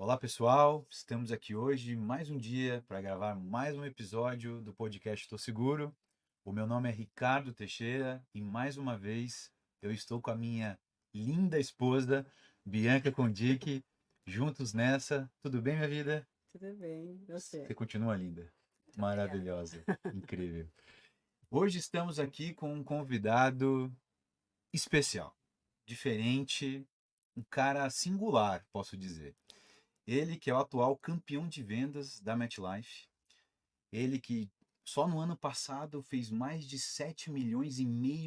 Olá, pessoal. Estamos aqui hoje mais um dia para gravar mais um episódio do podcast Tô Seguro. O meu nome é Ricardo Teixeira e mais uma vez eu estou com a minha linda esposa, Bianca Condic, juntos nessa. Tudo bem, minha vida? Tudo bem, e você? Você continua linda, Muito obrigada. maravilhosa, incrível. Hoje estamos aqui com um convidado especial, diferente, um cara singular, posso dizer. Ele que é o atual campeão de vendas da MetLife. Ele que só no ano passado fez mais de 7,5 milhões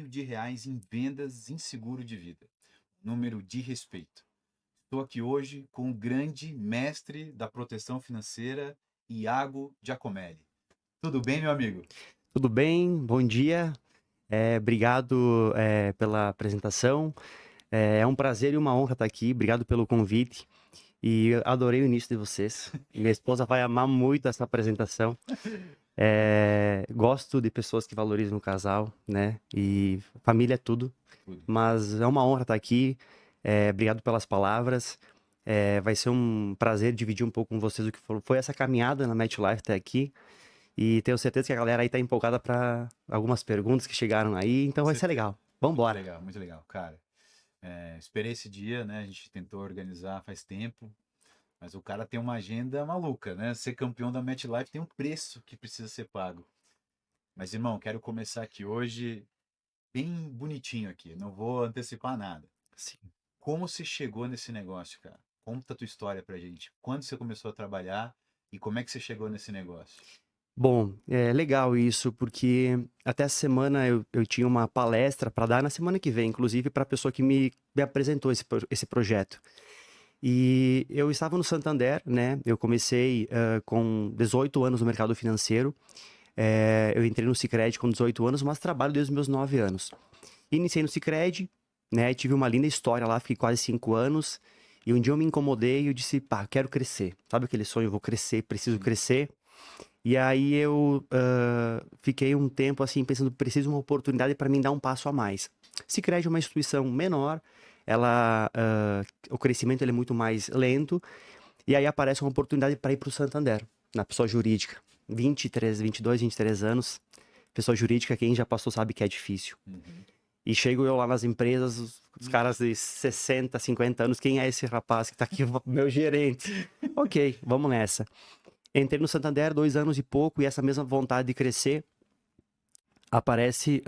de reais em vendas em seguro de vida. Número de respeito. Estou aqui hoje com o grande mestre da proteção financeira, Iago Giacomelli. Tudo bem, meu amigo? Tudo bem? Bom dia. Obrigado, pela apresentação. É um prazer e uma honra estar aqui. Obrigado pelo convite. E eu adorei o início de vocês. Minha esposa vai amar muito essa apresentação. Gosto de pessoas que valorizam o casal, né? E família é tudo. Tudo. Mas é uma honra estar aqui. Obrigado pelas palavras. Vai ser um prazer dividir um pouco com vocês o que foi essa caminhada na MetLife até aqui. E tenho certeza que a galera aí tá empolgada para algumas perguntas que chegaram aí, então vai ser legal. Vambora. Muito legal, cara. Esperei esse dia, né? A gente tentou organizar faz tempo, mas o cara tem uma agenda maluca, né? Ser campeão da MetLife tem um preço que precisa ser pago. Mas, irmão, quero começar aqui hoje bem bonitinho aqui, não vou antecipar nada. Sim. Como você chegou nesse negócio, cara? Conta a tua história pra gente. Quando você começou a trabalhar e como é que você chegou nesse negócio? Bom, é legal isso, porque até essa semana eu tinha uma palestra para dar na semana que vem, inclusive para a pessoa que me apresentou esse projeto. E eu estava no Santander, né? Eu comecei com 18 anos no mercado financeiro. Eu entrei no Sicredi com 18 anos, mas trabalho desde os meus 9 anos. Iniciei no Sicredi, né? Tive uma linda história lá, fiquei quase 5 anos. E um dia eu me incomodei e eu disse, pá, quero crescer. Sabe aquele sonho, eu vou crescer, preciso crescer. E aí eu fiquei um tempo assim pensando, preciso de uma oportunidade para mim dar um passo a mais. Sicredi é uma instituição menor, o crescimento ele é muito mais lento, e aí aparece uma oportunidade para ir para o Santander, na pessoa jurídica. 22, 23 anos, pessoa jurídica, quem já passou sabe que é difícil. Uhum. E chego eu lá nas empresas, os caras de 60, 50 anos, quem é esse rapaz que tá aqui, meu gerente? Ok, vamos nessa. Entrei no Santander 2 anos e pouco, e essa mesma vontade de crescer, aparece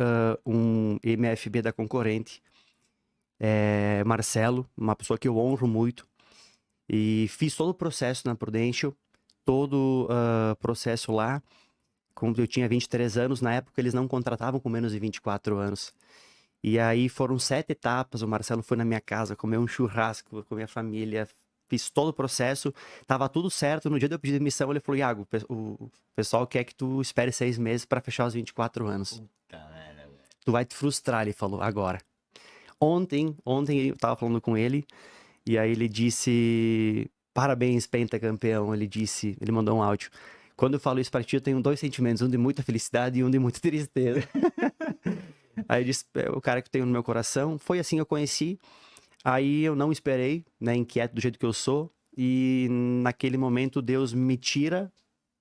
um MFB da concorrente, Marcelo, uma pessoa que eu honro muito, e fiz todo o processo na Prudential, todo o processo lá, quando eu tinha 23 anos, na época eles não contratavam com menos de 24 anos. E aí foram 7 etapas, o Marcelo foi na minha casa, comeu um churrasco com a minha família, fiz todo o processo, tava tudo certo. No dia de eu pedir demissão, ele falou, Iago, o pessoal quer que tu espere 6 meses para fechar os 24 anos. Puta merda, velho. Tu vai te frustrar, ele falou, agora. Ontem eu tava falando com ele, e aí ele disse, parabéns, pentacampeão, ele mandou um áudio. Quando eu falo isso pra ti, eu tenho 2 sentimentos, um de muita felicidade e um de muita tristeza. Aí ele disse, o cara que eu tenho no meu coração, foi assim que eu conheci. Aí eu não esperei, né, inquieto do jeito que eu sou, e naquele momento Deus me tira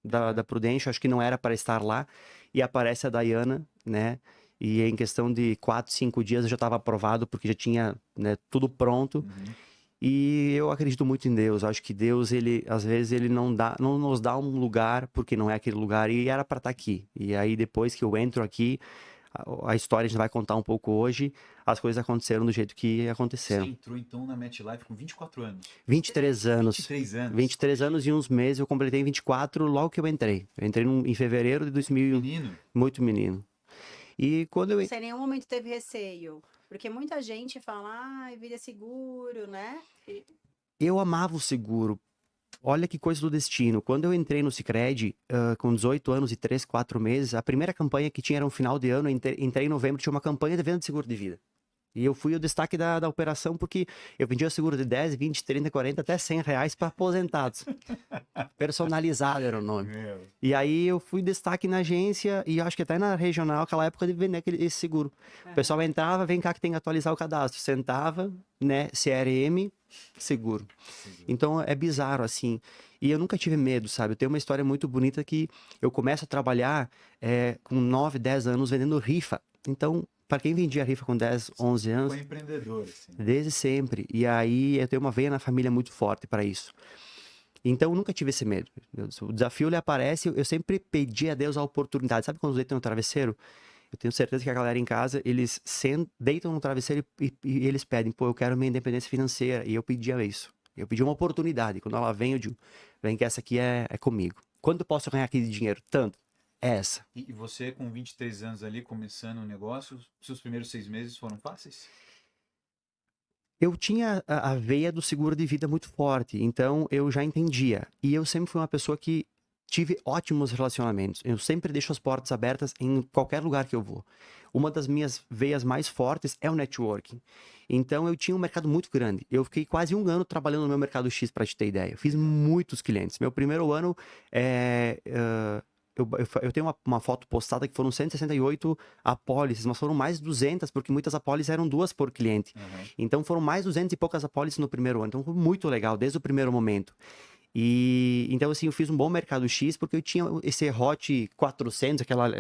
da Prudential, acho que não era para estar lá, e aparece a Dayana, né, e em questão de 4, 5 dias eu já estava aprovado, porque já tinha, né, tudo pronto. Uhum. E eu acredito muito em Deus, acho que Deus, ele, às vezes, ele não nos dá um lugar, porque não é aquele lugar, e era para estar aqui. E aí depois que eu entro aqui, a história a gente vai contar um pouco hoje, as coisas aconteceram do jeito que Você aconteceram. entrou então na MetLife com 24 anos. 23 anos. 23 anos. 23 anos e uns meses, eu completei 24 logo que eu entrei. Eu entrei em fevereiro de 2000. Menino. Muito menino. E quando eu... Você em nenhum momento teve receio? Porque muita gente fala, ah, vida é seguro, né? Eu amava o seguro. Olha que coisa do destino. Quando eu entrei no Sicredi, com 18 anos e 3, 4 meses, a primeira campanha que tinha era um final de ano, entrei em novembro, tinha uma campanha de venda de seguro de vida. E eu fui o destaque da operação porque eu vendia seguro de 10, 20, 30, 40, até R$ 100 para aposentados. Personalizado era o nome. Meu. E aí eu fui destaque na agência e acho que até na regional, aquela época de vender esse seguro. O pessoal entrava, vem cá que tem que atualizar o cadastro. Sentava, né, CRM, seguro. Então é bizarro assim. E eu nunca tive medo, sabe? Eu tenho uma história muito bonita que eu começo a trabalhar com 9, 10 anos vendendo rifa. Então, para quem vendia rifa com 10, 11 anos, Foi empreendedor, assim. desde sempre. E aí eu tenho uma veia na família muito forte para isso. Então eu nunca tive esse medo. O desafio ele aparece, eu sempre pedi a Deus a oportunidade. Sabe quando deitam no travesseiro? Eu tenho certeza que a galera em casa, eles deitam no travesseiro e eles pedem, pô, eu quero minha independência financeira. E eu pedia isso. Eu pedi uma oportunidade. Quando ela vem, eu digo, vem que essa aqui é comigo. Quanto eu posso ganhar aqui de dinheiro? Tanto. É essa. E você, com 23 anos ali, começando um negócio, seus primeiros 6 meses foram fáceis? Eu tinha a veia do seguro de vida muito forte, então eu já entendia. E eu sempre fui uma pessoa que tive ótimos relacionamentos. Eu sempre deixo as portas abertas em qualquer lugar que eu vou. Uma das minhas veias mais fortes é o networking. Então eu tinha um mercado muito grande. Eu fiquei quase um ano trabalhando no meu mercado X, para te ter ideia. Eu fiz muitos clientes. Meu primeiro ano, eu tenho uma foto postada que foram 168 apólices, mas foram mais de 200, porque muitas apólices eram 2 por cliente. Então foram mais 200 e poucas apólices no primeiro ano. Então foi muito legal, desde o primeiro momento. E então, assim, eu fiz um bom mercado X, porque eu tinha esse Hot 400, aquela.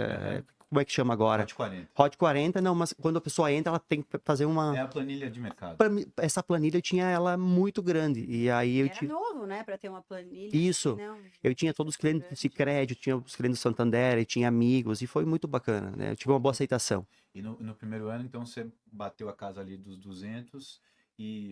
Como é que chama agora? Hot 40. Hot 40, não, mas quando a pessoa entra, ela tem que fazer uma. É a planilha de mercado. Essa planilha eu tinha ela muito grande. E aí eu Era novo, né? Para ter uma planilha. Isso. Assim, não... Eu tinha todos os clientes do Sicredi, eu tinha os clientes do Santander, eu tinha amigos, e foi muito bacana, né? Eu tive uma boa aceitação. E no primeiro ano, então, você bateu a casa ali dos 200,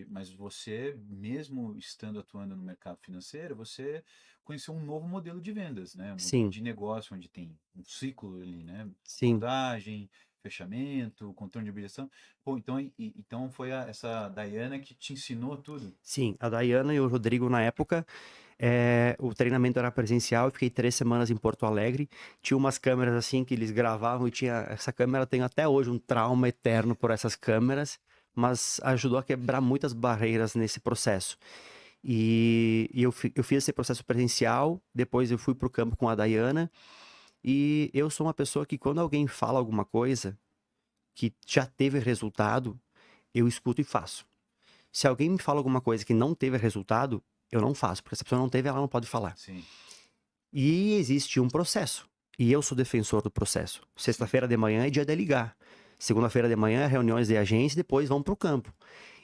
mas você, mesmo estando atuando no mercado financeiro, você conheceu um novo modelo de vendas, né? Um modelo Sim, de negócio onde tem um ciclo ali, né? sim, Abordagem, fechamento, controle de objeção. Pô, então foi essa Daiana que te ensinou tudo. sim. A Dayana e o Rodrigo, na época, o treinamento era presencial, eu fiquei 3 semanas em Porto Alegre. Tinha umas câmeras assim que eles gravavam e tinha. Essa câmera tem até hoje um trauma eterno por essas câmeras, mas ajudou a quebrar muitas barreiras nesse processo. E eu fiz esse processo presencial, depois eu fui para o campo com a Dayana. E eu sou uma pessoa que, quando alguém fala alguma coisa que já teve resultado, eu escuto e faço. Se alguém me fala alguma coisa que não teve resultado, eu não faço, porque se a pessoa não teve, ela não pode falar. Sim. E existe um processo. E eu sou defensor do processo. Sexta-feira de manhã é dia de ligar. Segunda-feira de manhã é reuniões de agência e depois vão para o campo.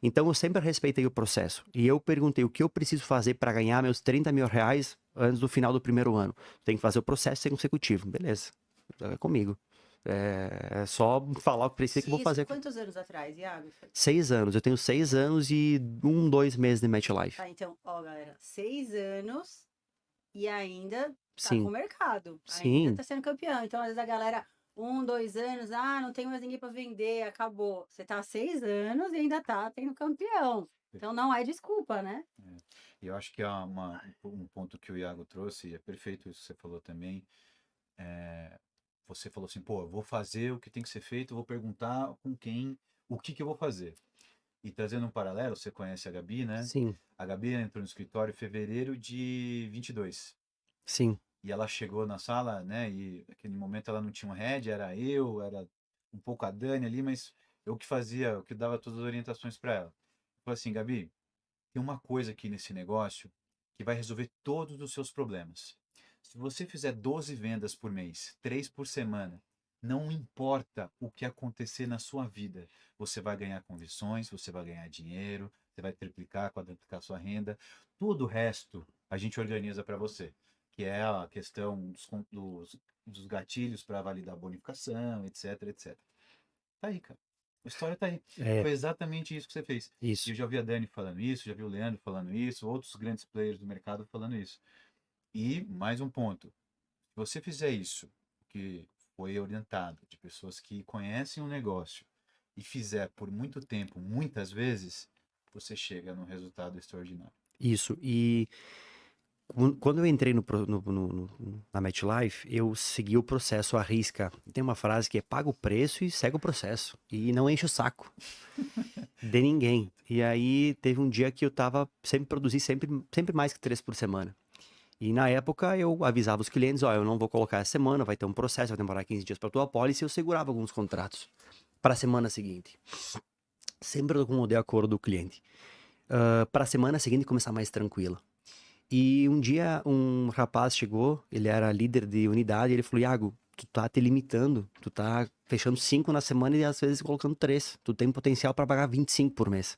Então eu sempre respeitei o processo. E eu perguntei o que eu preciso fazer para ganhar meus 30 mil reais antes do final do primeiro ano. Tem que fazer o processo consecutivo. Beleza. É comigo. É só falar o que precisa que eu vou Isso, fazer. quantos anos atrás, Iago? 6 anos. Eu tenho 6 anos e 2 meses de MetLife. Tá, então, ó, galera, 6 anos e ainda tá Sim. com o mercado. Sim. Ainda tá sendo campeão. Então, às vezes a galera, 1, 2 anos, não tem mais ninguém para vender, acabou. Você tá há 6 anos e ainda tá tendo campeão. Então, não é desculpa, né? E eu acho que há um ponto que o Iago trouxe, e é perfeito isso que você falou também. Você falou assim, pô, eu vou fazer o que tem que ser feito, eu vou perguntar com quem, o que eu vou fazer. E trazendo um paralelo, você conhece a Gabi, né? Sim. A Gabi entrou no escritório em fevereiro de 22. Sim. E ela chegou na sala, né? E naquele momento ela não tinha um head, era um pouco a Dani ali, mas eu que fazia, eu que dava todas as orientações para ela. Eu falei assim, Gabi, tem uma coisa aqui nesse negócio que vai resolver todos os seus problemas. Se você fizer 12 vendas por mês, 3 por semana, não importa o que acontecer na sua vida, você vai ganhar conversões, você vai ganhar dinheiro, você vai triplicar, quadruplicar sua renda. Tudo o resto a gente organiza para você, que é a questão dos gatilhos para validar a bonificação, etc, etc. Tá aí, cara. A história tá aí. Foi exatamente isso que você fez. Isso. E eu já vi a Dani falando isso, já vi o Leandro falando isso, outros grandes players do mercado falando isso. E mais um ponto. Se você fizer isso, que foi orientado de pessoas que conhecem o negócio e fizer por muito tempo, muitas vezes, você chega num resultado extraordinário. Isso. E Quando eu entrei na MetLife, eu segui o processo à risca. Tem uma frase que é paga o preço e segue o processo. E não enche o saco de ninguém. E aí teve um dia que eu sempre produzi sempre mais que 3 por semana. E na época eu avisava os clientes, ó, eu não vou colocar essa semana, vai ter um processo, vai demorar 15 dias para tua apólice, e eu segurava alguns contratos para a semana seguinte. Sempre com o de acordo do cliente. Para a semana seguinte começar mais tranquila. E um dia um rapaz chegou, ele era líder de unidade, e ele falou, Iago, tu tá te limitando, tu tá fechando 5 na semana e às vezes colocando 3. Tu tem potencial para pagar 25 por mês.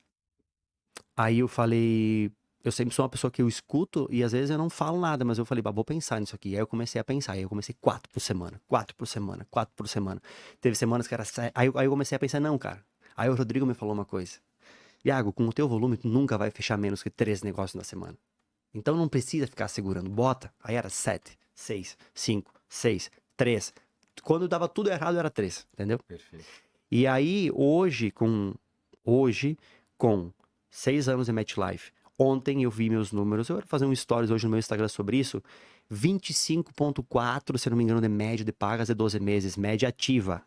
Aí eu falei, eu sempre sou uma pessoa que eu escuto e às vezes eu não falo nada, mas eu falei, bah, vou pensar nisso aqui. Aí eu comecei a pensar, aí eu comecei 4 por semana, 4 por semana, 4 por semana. Teve semanas que era... Aí eu comecei a pensar, não, cara. Aí o Rodrigo me falou uma coisa. Iago, com o teu volume, tu nunca vai fechar menos que 3 negócios na semana. Então não precisa ficar segurando. Bota. Aí era 7, 6, 5, 6, 3. Quando dava tudo errado, era 3, entendeu? Perfeito. E aí, hoje, com 6 anos de MetLife, ontem eu vi meus números, eu vou fazer um stories hoje no meu Instagram sobre isso, 25,4, se não me engano, de média de pagas de 12 meses, média ativa.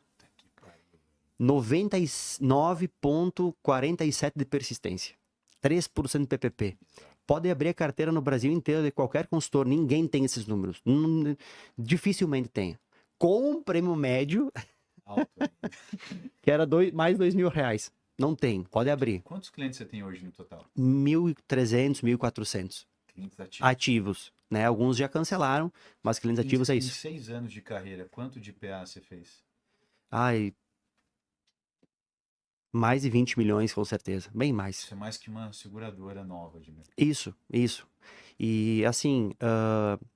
99,47 de persistência. 3% de PPP. Pode abrir a carteira no Brasil inteiro de qualquer consultor, ninguém tem esses números. Dificilmente tem. Com um prêmio médio, Alto aí. que era mais R$2.000. Não tem, pode abrir. Quantos clientes você tem hoje no total? 1.300, 1.400 Clientes ativos. ativos, né? Alguns já cancelaram, mas clientes ativos é Em isso. 6 anos de carreira, quanto de PA você fez? Ai, mais de 20 milhões, com certeza. Bem mais. Isso é mais que uma seguradora nova de mercado. Isso. E assim,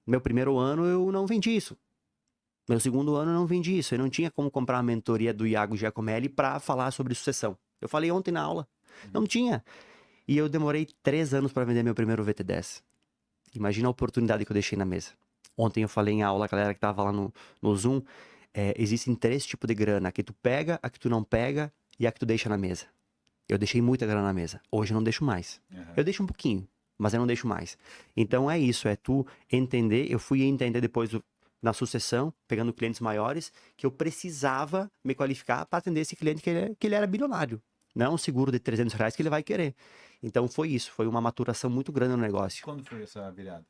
meu primeiro ano eu não vendi isso. Meu segundo ano eu não vendi isso. Eu não tinha como comprar a mentoria do Iago Giacomelli para falar sobre sucessão. Eu falei ontem na aula. Não tinha. E eu demorei 3 anos para vender meu primeiro VT10. Imagina a oportunidade que eu deixei na mesa. Ontem eu falei em aula, a galera que tava lá no Zoom, existem 3 tipos de grana. A que tu pega, a que tu não pega e a que tu deixa na mesa. Eu deixei muita grana na mesa. Hoje eu não deixo mais. Uhum. Eu deixo um pouquinho, mas eu não deixo mais. Então é isso, é tu entender. Eu fui entender depois na sucessão, pegando clientes maiores, que eu precisava me qualificar para atender esse cliente que ele era bilionário. Não é um seguro de R$300 que ele vai querer. Então foi isso, foi uma maturação muito grande no negócio. Quando foi essa virada?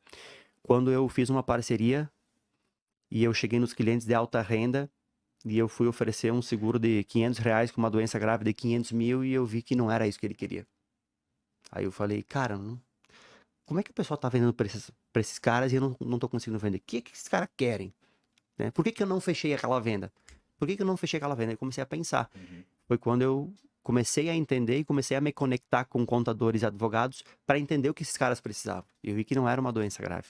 Quando eu fiz uma parceria e eu cheguei nos clientes de alta renda e eu fui oferecer um seguro de R$500 com uma doença grave de 500 mil e eu vi que não era isso que ele queria. Aí eu falei, cara, como é que o pessoal tá vendendo pra esses caras e eu não tô conseguindo vender? O que esses caras querem? Né? Por que eu não fechei aquela venda? Por que eu não fechei aquela venda? Eu comecei a pensar. Uhum. Foi quando eu comecei a entender e comecei a me conectar com contadores e advogados para entender o que esses caras precisavam. E eu vi que não era uma doença grave.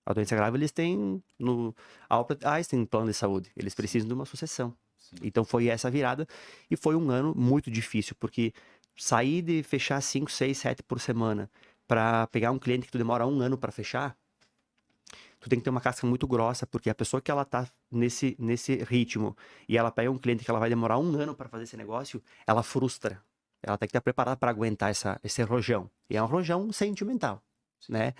A doença grave eles têm no Albert Einstein plano de saúde. Eles precisam de uma sucessão. Sim. Então foi essa virada e foi um ano muito difícil, porque sair de fechar 5, 6, 7 por semana para pegar um cliente que tu demora 1 ano para fechar, tu tem que ter uma casca muito grossa, porque a pessoa que ela tá nesse ritmo e ela pega um cliente que ela vai demorar 1 ano para fazer esse negócio, ela frustra. Ela tem que estar preparada para aguentar esse rojão. E é um rojão sentimental, né?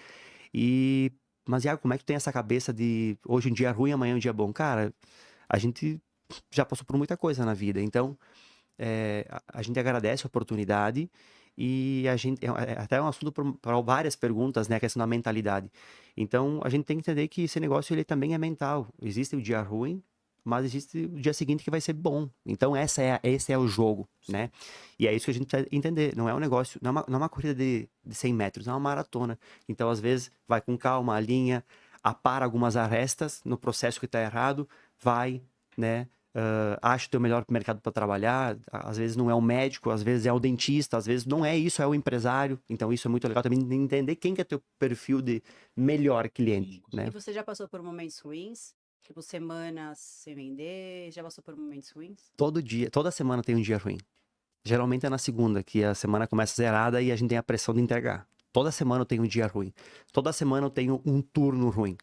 Mas, Iago, como é que tu tem essa cabeça de hoje um dia é ruim, amanhã um dia é bom? Cara, a gente já passou por muita coisa na vida, então a gente agradece a oportunidade e a gente até um assunto para várias perguntas, né, a questão da mentalidade. Então a gente tem que entender que esse negócio ele também é mental. Existe o dia ruim, mas existe o dia seguinte que vai ser bom. Então esse é o jogo, né? E é isso que a gente precisa entender. Não é um negócio, não é uma corrida de 100 metros, é uma maratona. Então às vezes vai com calma, alinha, apara algumas arestas no processo que está errado, vai, né? Acha o teu melhor mercado para trabalhar, às vezes não é o médico, às vezes é o dentista, às vezes não é isso, é o empresário. Então isso é muito legal também entender quem que é teu perfil de melhor cliente, Sim. né? E você já passou por momentos ruins? Tipo, semanas sem vender? Já passou por momentos ruins? Todo dia, toda semana tem um dia ruim. Geralmente é na segunda, que a semana começa zerada e a gente tem a pressão de entregar. Toda semana eu tenho um dia ruim. Toda semana eu tenho um turno ruim.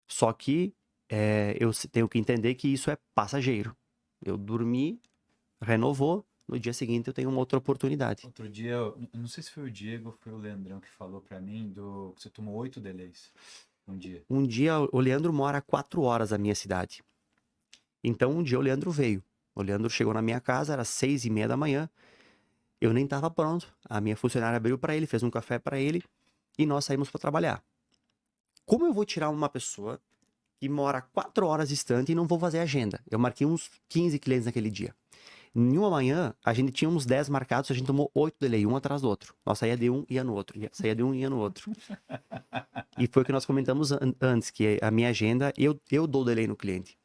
Só que eu tenho que entender que isso é passageiro. Eu dormi, renovou, no dia seguinte eu tenho uma outra oportunidade. Outro dia, eu não sei se foi o Diego ou foi o Leandrão que falou pra mim que você tomou 8 delays. Um dia. Um dia, o Leandro mora a 4 horas da minha cidade. Então, um dia o Leandro veio. O Leandro chegou na minha casa, era 6:30 da manhã. Eu nem estava pronto. A minha funcionária abriu para ele, fez um café para ele e nós saímos para trabalhar. Como eu vou tirar uma pessoa que mora 4 horas distante e não vou fazer agenda? Eu marquei uns 15 clientes naquele dia. Em uma manhã, a gente tinha uns 10 marcados, a gente tomou 8 delay, um atrás do outro. Nós saía de um, ia no outro. Saía de um, ia no outro. E foi o que nós comentamos antes, que a minha agenda, eu dou delay no cliente.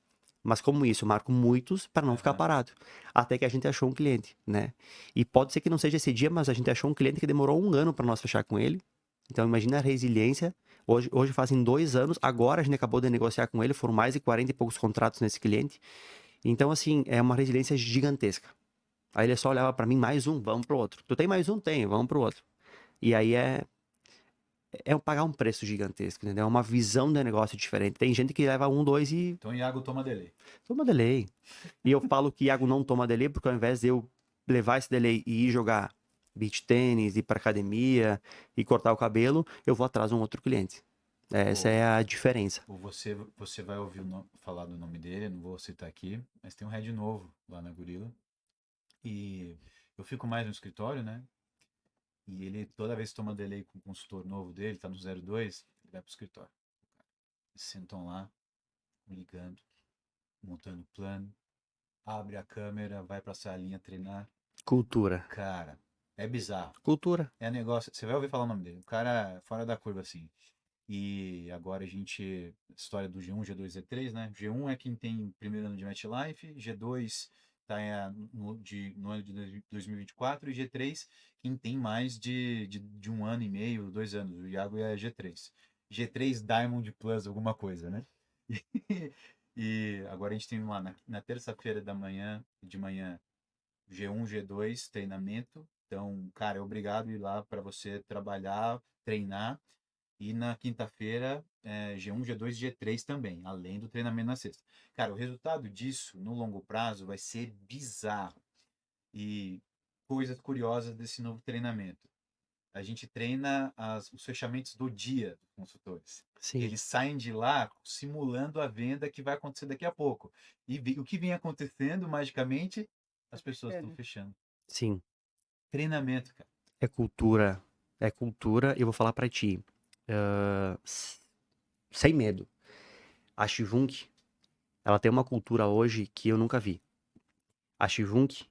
Mas como isso, eu marco muitos para não ficar parado. Até que a gente achou um cliente, né? E pode ser que não seja esse dia, mas a gente achou um cliente que demorou 1 ano para nós fechar com ele. Então imagina a resiliência. Hoje fazem 2 anos, agora a gente acabou de negociar com ele, foram mais de 40 e poucos contratos nesse cliente. Então, assim, é uma resiliência gigantesca. Aí ele só olhava para mim, mais um, vamos pro outro. Tu tem mais um? Tenho, vamos pro outro. E aí é pagar um preço gigantesco, entendeu? É uma visão de negócio diferente. Tem gente que leva 1, 2 e Então, Iago toma delay. toma delay. E eu falo que Iago não toma delay porque ao invés de eu levar esse delay e ir jogar beach tênis, ir pra academia e cortar o cabelo, eu vou atrás de um outro cliente. Essa é a diferença. Ou você vai ouvir falar do nome dele, não vou citar aqui, mas tem um head novo lá na Gorila. E eu fico mais no escritório, né? E ele, toda vez que toma delay com o consultor novo dele, tá no 02, ele vai pro escritório. Eles sentam lá, ligando, montando plano, abre a câmera, vai pra salinha treinar. Cultura. Cara, é bizarro. Cultura. É negócio, você vai ouvir falar o nome dele. O cara é fora da curva, assim. E agora a gente, história do G1, G2, G3, né? G1 é quem tem primeiro ano de MetLife, G2 tá no ano de 2024 e G3 quem tem mais de 1 ano e meio, 2 anos. O Iago é G3. G3 Diamond Plus, alguma coisa, né? E agora a gente tem lá na terça-feira de manhã, G1, G2, treinamento. Então, cara, é obrigado a ir lá para você trabalhar, treinar. E na quinta-feira, G1, G2 e G3 também, além do treinamento na sexta. Cara, o resultado disso, no longo prazo, vai ser bizarro. E coisas curiosas desse novo treinamento. A gente treina os fechamentos do dia dos consultores. Sim. Eles saem de lá simulando a venda que vai acontecer daqui a pouco. E o que vem acontecendo, magicamente, as pessoas estão fechando. Sim. Treinamento, cara. É cultura. É cultura. E eu vou falar pra ti. Sem medo. A Shivunk, ela tem uma cultura hoje que eu nunca vi. A Shivunk,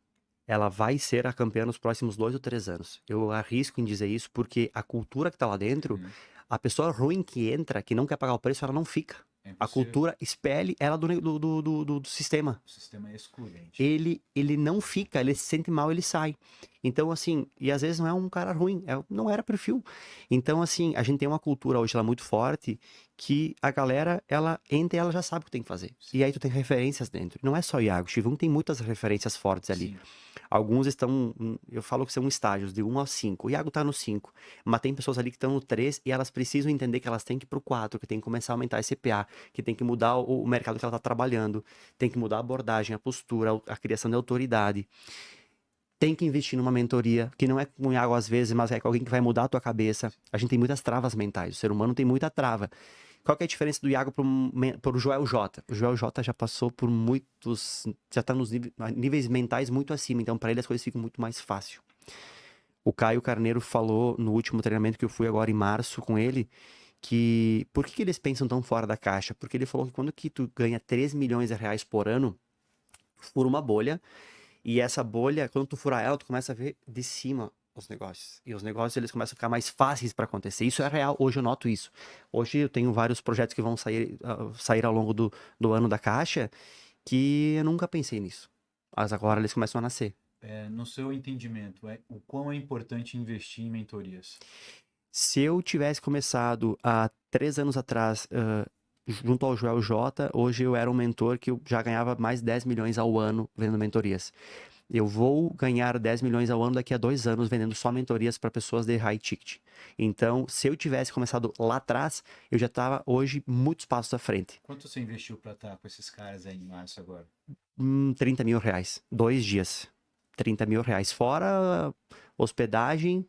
ela vai ser a campeã nos próximos 2 ou 3 anos. Eu arrisco em dizer isso porque a cultura que tá lá dentro, a pessoa ruim que entra, que não quer pagar o preço, ela não fica. A cultura expele ela do sistema. O sistema é excludente. Ele não fica, ele se sente mal, ele sai. Então, assim, e às vezes não é um cara ruim, não era perfil. Então, assim, a gente tem uma cultura hoje lá muito forte que a galera, ela entra e ela já sabe o que tem que fazer. Sim. E aí tu tem referências dentro. Não é só Iago, Chivung tem muitas referências fortes ali. Sim. Alguns estão, eu falo que são estágios, de 1 ao 5. O Iago tá no 5, mas tem pessoas ali que estão no 3 e elas precisam entender que elas têm que ir pro 4, que tem que começar a aumentar esse CPA, que tem que mudar o mercado que ela tá trabalhando, tem que mudar a abordagem, a postura, a criação de autoridade. Tem que investir numa mentoria, que não é com o Iago às vezes, mas é com alguém que vai mudar a tua cabeça. A gente tem muitas travas mentais, o ser humano tem muita trava. Qual que é a diferença do Iago pro Joel J? O Joel J já passou por muitos, já tá nos níveis mentais muito acima, então para ele as coisas ficam muito mais fácil. O Caio Carneiro falou no último treinamento que eu fui agora em março com ele, que por que eles pensam tão fora da caixa? Porque ele falou que quando que tu ganha 3 milhões de reais por ano, fura uma bolha, e essa bolha, quando tu furar ela, tu começa a ver de cima os negócios. E os negócios, eles começam a ficar mais fáceis para acontecer. Isso é real, hoje eu noto isso. Hoje eu tenho vários projetos que vão sair ao longo do ano da caixa, que eu nunca pensei nisso. Mas agora eles começam a nascer. No seu entendimento, o quão é importante investir em mentorias? Se eu tivesse começado há 3 anos atrás, junto ao Joel J, hoje eu era um mentor que eu já ganhava mais 10 milhões ao ano vendendo mentorias. Eu vou ganhar 10 milhões ao ano daqui a 2 anos vendendo só mentorias para pessoas de high ticket. Então, se eu tivesse começado lá atrás, eu já estava hoje muitos passos à frente. Quanto você investiu para estar com esses caras aí em março agora? 30 mil reais. 2 dias. 30 mil reais. Fora hospedagem,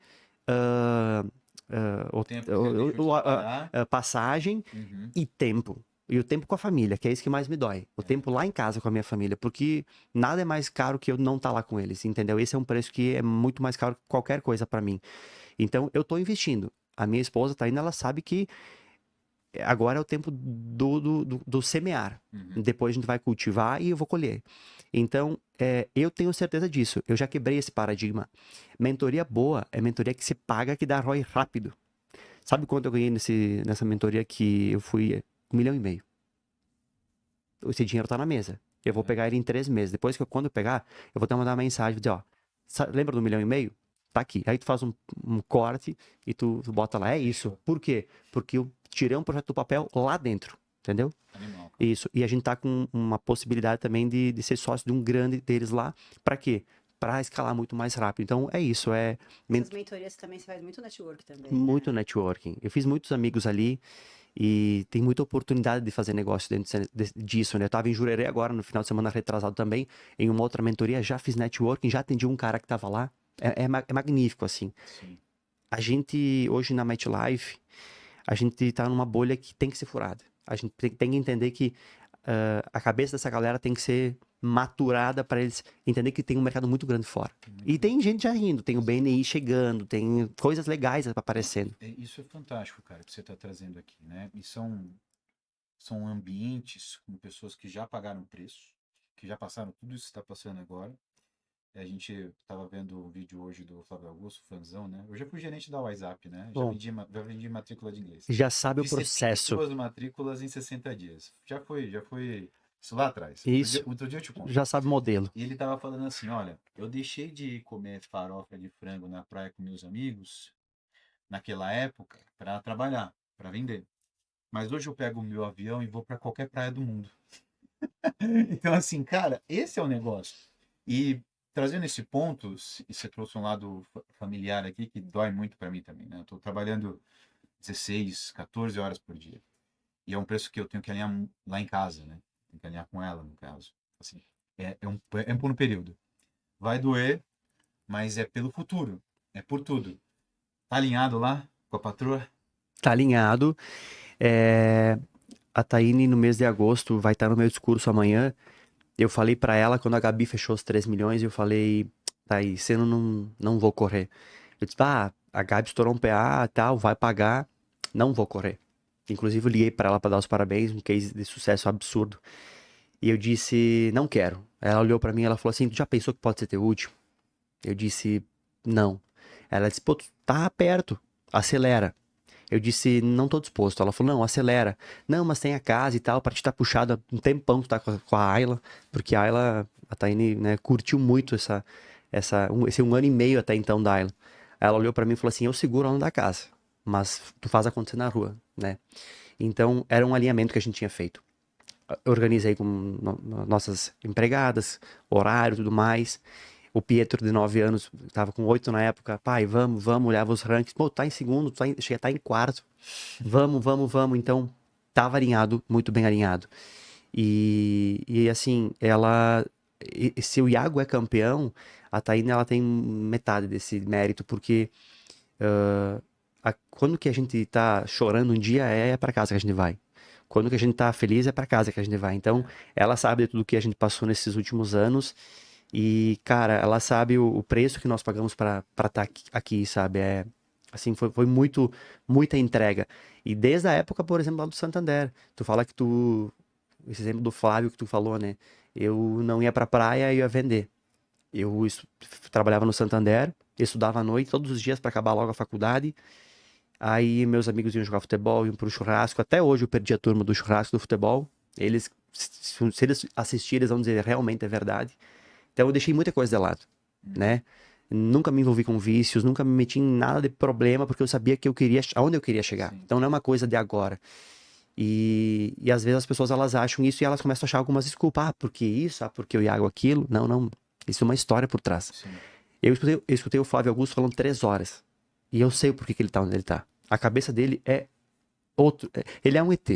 o Tempo que você deixou de trabalhar. passagem Uhum. e tempo. E o tempo com a família, que é isso que mais me dói. O tempo lá em casa com a minha família, porque nada é mais caro que eu não estar lá com eles, entendeu? Esse é um preço que é muito mais caro que qualquer coisa para mim. Então, eu tô investindo. A minha esposa tá indo, ela sabe que agora é o tempo do semear. Uhum. Depois a gente vai cultivar e eu vou colher. Então, eu tenho certeza disso. Eu já quebrei esse paradigma. Mentoria boa é mentoria que se paga, que dá ROI rápido. Sabe quanto eu ganhei nessa mentoria que eu fui 1,5 milhão? Esse dinheiro tá na mesa. Eu vou pegar ele em 3 meses. Depois quando eu pegar, eu vou te mandar uma mensagem, vou dizer, ó, lembra do 1,5 milhão? Tá aqui. Aí tu faz um corte e tu bota lá. É isso. Por quê? Porque eu tirei um projeto do papel lá dentro. Entendeu? Animal, cara. Isso. E a gente tá com uma possibilidade também de ser sócio de um grande deles lá. Pra quê? Pra escalar muito mais rápido. Então, é isso. Essas mentorias também, você faz muito network também, né? Muito networking. Eu fiz muitos amigos ali. E tem muita oportunidade de fazer negócio dentro disso, né? Eu tava em Jurerê agora, no final de semana retrasado também, em uma outra mentoria, já fiz networking, já atendi um cara que tava lá. É magnífico, assim. Sim. A gente, hoje na MetLife, a gente tá numa bolha que tem que ser furada. A gente tem que entender que a cabeça dessa galera tem que ser maturada para eles entender que tem um mercado muito grande fora. E tem gente já rindo, tem o BNI chegando, tem coisas legais aparecendo. Isso é fantástico, cara, que você está trazendo aqui, né? E são ambientes com pessoas que já pagaram preço, que já passaram tudo isso que está passando agora. A gente estava vendo o vídeo hoje do Flávio Augusto, Franzão, né? Eu já fui gerente da WhatsApp, né? Bom, Já vendi matrícula de inglês. já sabe o Fiz processo. 72 matrículas em 60 dias. Já foi isso lá atrás. Isso. Outro dia eu te conto. Já sabe o modelo. E ele tava falando assim, olha, eu deixei de comer farofa de frango na praia com meus amigos naquela época para trabalhar, para vender. Mas hoje eu pego o meu avião e vou para qualquer praia do mundo. Então assim, cara, esse é o negócio. E trazendo esse ponto, e você trouxe um lado familiar aqui que dói muito para mim também, né? Eu tô trabalhando 16, 14 horas por dia. E é um preço que eu tenho que alinhar lá em casa, né? Tenho que alinhar com ela, no caso. Assim, é por um período. Vai doer, mas é pelo futuro. É por tudo. Tá alinhado lá com a patroa? Tá alinhado. A Taine, no mês de agosto, vai estar no meu discurso amanhã. Eu falei pra ela, quando a Gabi fechou os 3 milhões, eu falei, Taí, você não vou correr. Eu disse, a Gabi estourou um PA, tal, vai pagar, não vou correr. Inclusive, eu liguei pra ela pra dar os parabéns, um case de sucesso absurdo. E eu disse, não quero. Ela olhou pra mim e ela falou assim, tu já pensou que pode ser teu último? Eu disse, não. Ela disse, pô, tu tá perto, acelera. Eu disse, não tô disposto. Ela falou, não, acelera. Não, mas tem a casa e tal, pra te estar puxado há um tempão, tu tá com a Ayla, porque a Ayla, a Taine, né, curtiu muito esse 1 ano e meio até então da Ayla. Ela olhou pra mim e falou assim, eu seguro a onda da casa, mas tu faz acontecer na rua, né? Então, era um alinhamento que a gente tinha feito. Eu organizei com nossas empregadas, horário e tudo mais. O Pietro, de 9 anos, tava com 8 na época. Pai, vamos, olhava os rankings. Pô, tá em segundo, chega a estar em quarto. Vamos. Então, tava alinhado, muito bem alinhado. E assim, se o Iago é campeão, a Taina, ela tem metade desse mérito, porque quando que a gente tá chorando um dia, é pra casa que a gente vai. Quando que a gente tá feliz, é pra casa que a gente vai. Então, ela sabe de tudo que a gente passou nesses últimos anos. E, cara, ela sabe o preço que nós pagamos pra estar aqui, sabe? Assim, foi muita entrega. E desde a época, por exemplo, lá do Santander. Tu fala que esse exemplo do Flávio que tu falou, né? Eu não ia pra praia e ia vender. Eu trabalhava no Santander, estudava à noite, todos os dias pra acabar logo a faculdade. Aí meus amigos iam jogar futebol, iam pro churrasco. Até hoje eu perdi a turma do churrasco do futebol. Se eles assistirem, eles vão dizer realmente é verdade. Então eu deixei muita coisa de lado, né? Nunca me envolvi com vícios, nunca me meti em nada de problema, porque eu sabia que aonde eu queria chegar. Sim. Então não é uma coisa de agora. E às vezes as pessoas, elas acham isso e elas começam a achar algumas desculpas. Porque isso, porque o Iago aquilo. Não. Isso é uma história por trás. Sim. Eu escutei o Flávio Augusto falando 3 horas. E eu sei o porquê que ele tá onde ele tá. A cabeça dele é outro. Ele é um ET.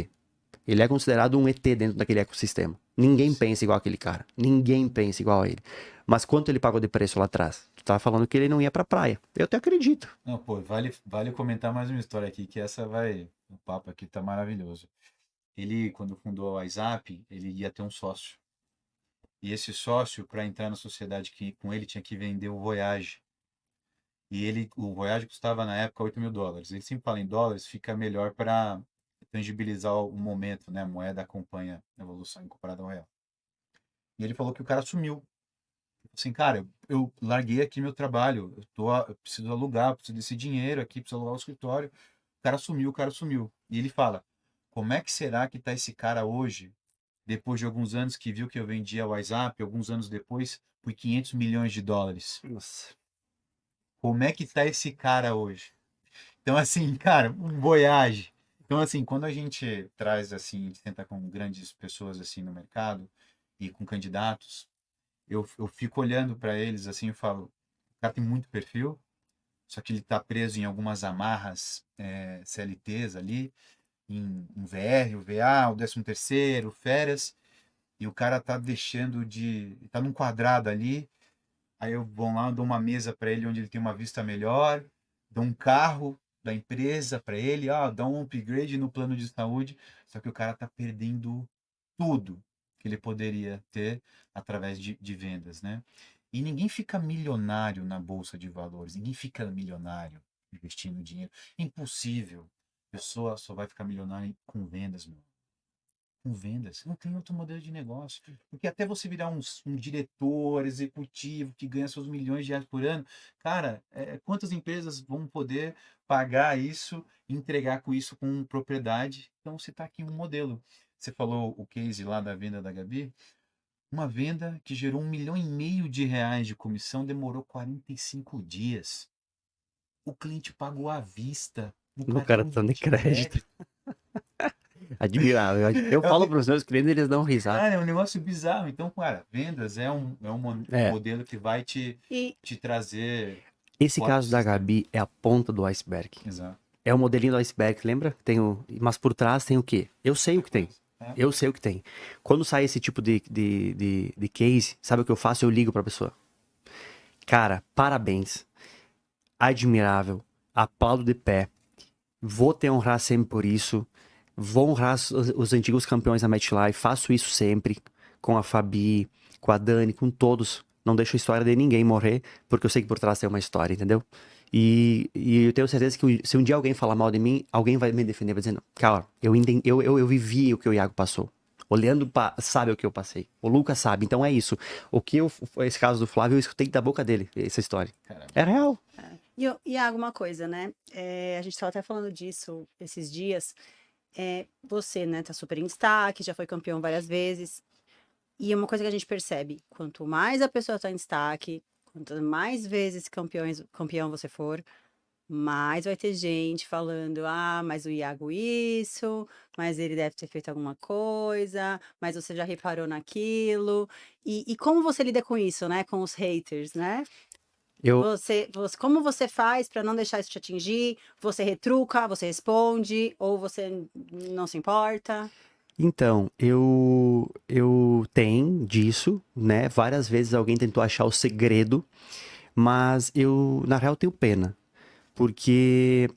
Ele é considerado um ET dentro daquele ecossistema. Ninguém pensa igual aquele cara. Ninguém pensa igual a ele. Mas quanto ele pagou de preço lá atrás? tá falando que ele não ia pra praia. Eu até acredito. Não, pô, vale comentar mais uma história aqui, que essa vai. O papo aqui tá maravilhoso. Ele, quando fundou a WhatsApp, ele ia ter um sócio. E esse sócio, para entrar na sociedade com ele, tinha que vender o Voyage. E o Voyage custava na época $8.000. Ele sempre fala em dólares, fica melhor para tangibilizar o momento, né? A moeda acompanha a evolução em comparado ao real. E ele falou que o cara sumiu. Assim, cara, eu larguei aqui meu trabalho, eu preciso alugar, eu preciso desse dinheiro aqui, preciso alugar o escritório. O cara sumiu. E ele fala, como é que será que tá esse cara hoje, depois de alguns anos que viu que eu vendia o WhatsApp, alguns anos depois, por $500 milhões? Nossa. Como é que tá esse cara hoje? Então, assim, cara, um Voyage. Então, assim, quando a gente traz, assim, senta com grandes pessoas, assim, no mercado e com candidatos, eu fico olhando para eles, assim, e falo, o cara tem muito perfil, só que ele tá preso em algumas amarras CLTs ali, em VR, o VA, o 13º, férias, e o cara tá tá num quadrado ali, aí eu vou lá, dou uma mesa para ele onde ele tem uma vista melhor, dou um carro da empresa para ele, dá um upgrade no plano de saúde, só que o cara tá perdendo tudo que ele poderia ter através de vendas, né? E ninguém fica milionário na bolsa de valores, ninguém fica milionário investindo dinheiro. Impossível. A pessoa só vai ficar milionária com vendas, meu. Com vendas. Não tem outro modelo de negócio. Porque até você virar um diretor executivo que ganha seus milhões de reais por ano, cara, quantas empresas vão poder pagar isso e entregar com isso com propriedade? Então você está aqui um modelo. Você falou o case lá da venda da Gabi. Uma venda que gerou R$1,5 milhão de comissão, demorou 45 dias. O cliente pagou à vista No cartão de crédito. Admirável. Eu falo para os meus clientes, eles dão risada. Cara, é um negócio bizarro. Então, cara, vendas é um modelo que vai te trazer. Esse fotos caso da Gabi é a ponta do iceberg. Exato. É o modelinho do iceberg, lembra? Mas por trás tem o quê? Eu sei o que tem. Eu sei o que tem. Quando sai esse tipo de case, sabe o que eu faço? Eu ligo pra pessoa. Cara, parabéns. Admirável. Aplaudo de pé. Vou te honrar sempre por isso. Vou honrar os antigos campeões da MetLife. Faço isso sempre. Com a Fabi, com a Dani, com todos. Não deixo a história de ninguém morrer, porque eu sei que por trás tem uma história, entendeu? E eu tenho certeza que se um dia alguém falar mal de mim, alguém vai me defender, vai dizer, cara, eu vivi o que o Iago passou. Olhando, sabe o que eu passei. O Lucas sabe, então é isso. Esse caso do Flávio, eu escutei da boca dele, essa história. Caramba. É real. E Iago, uma coisa, né? A gente estava até falando disso esses dias. Você, né, tá super em destaque, já foi campeão várias vezes. E uma coisa que a gente percebe, quanto mais a pessoa tá em destaque, quanto mais vezes campeão você for, mais vai ter gente falando, mas o Iago isso, mas ele deve ter feito alguma coisa, mas você já reparou naquilo. E como você lida com isso, né? Com os haters, né? Como você faz para não deixar isso te atingir? Você retruca, você responde, ou você não se importa? Então, eu tenho disso, né? Várias vezes alguém tentou achar o segredo, mas eu, na real, tenho pena. Porque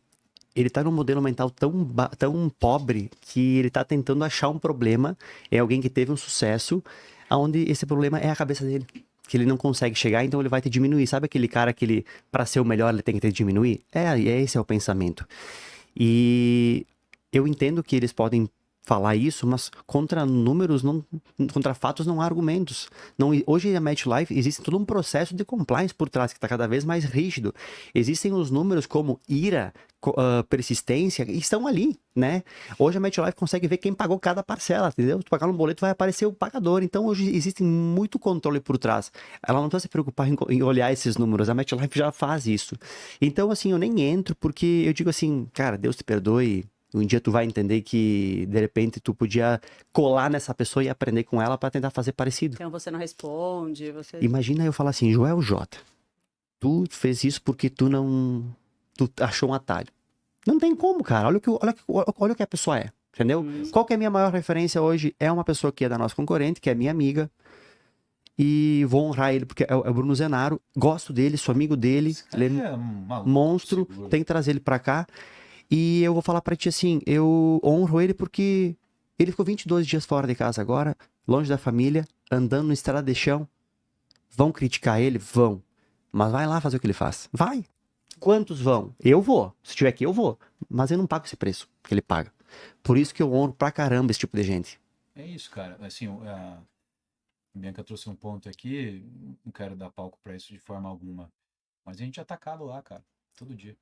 ele tá num modelo mental tão pobre que ele tá tentando achar um problema em alguém que teve um sucesso, onde esse problema é a cabeça dele. Que ele não consegue chegar, então ele vai te diminuir. Sabe aquele cara que ele, para ser o melhor, ele tem que te diminuir? Esse é o pensamento. E eu entendo que eles podem falar isso, mas contra números, contra fatos não há argumentos. Hoje a MetLife existe todo um processo de compliance por trás que está cada vez mais rígido. Existem os números como IRA, persistência, estão ali, né? Hoje a MetLife consegue ver quem pagou cada parcela, entendeu? Tu pagar um boleto, vai aparecer o pagador. Então hoje existe muito controle por trás. Ela não precisa se preocupar em olhar esses números. A MetLife já faz isso. Então, assim, eu nem entro porque eu digo assim, cara, Deus te perdoe. Um dia tu vai entender que, de repente, tu podia colar nessa pessoa e aprender com ela para tentar fazer parecido. Então você não responde, Imagina eu falar assim, Joel J, tu fez isso porque tu achou um atalho. Não tem como, cara. Olha o que a pessoa é, entendeu? Qual que é a minha maior referência hoje? É uma pessoa que é da nossa concorrente, que é minha amiga. e vou honrar ele, porque é o Bruno Zenaro, gosto dele, sou amigo dele, Esse cara ele é é um maluco, monstro, seguro. tem que trazer ele pra cá. E eu vou falar pra ti assim, eu honro ele porque ele ficou 22 dias fora de casa agora, longe da família, andando no estrada de chão. Vão criticar ele? Vão. Mas vai lá fazer o que ele faz. Vai. Quantos vão? Eu vou. Se tiver aqui, eu vou. Mas eu não pago esse preço que ele paga. Por isso que eu honro pra caramba esse tipo de gente. É isso, cara. Assim, a Bianca trouxe um ponto aqui, não quero dar palco pra isso de forma alguma, mas a gente é atacado lá, cara, todo dia.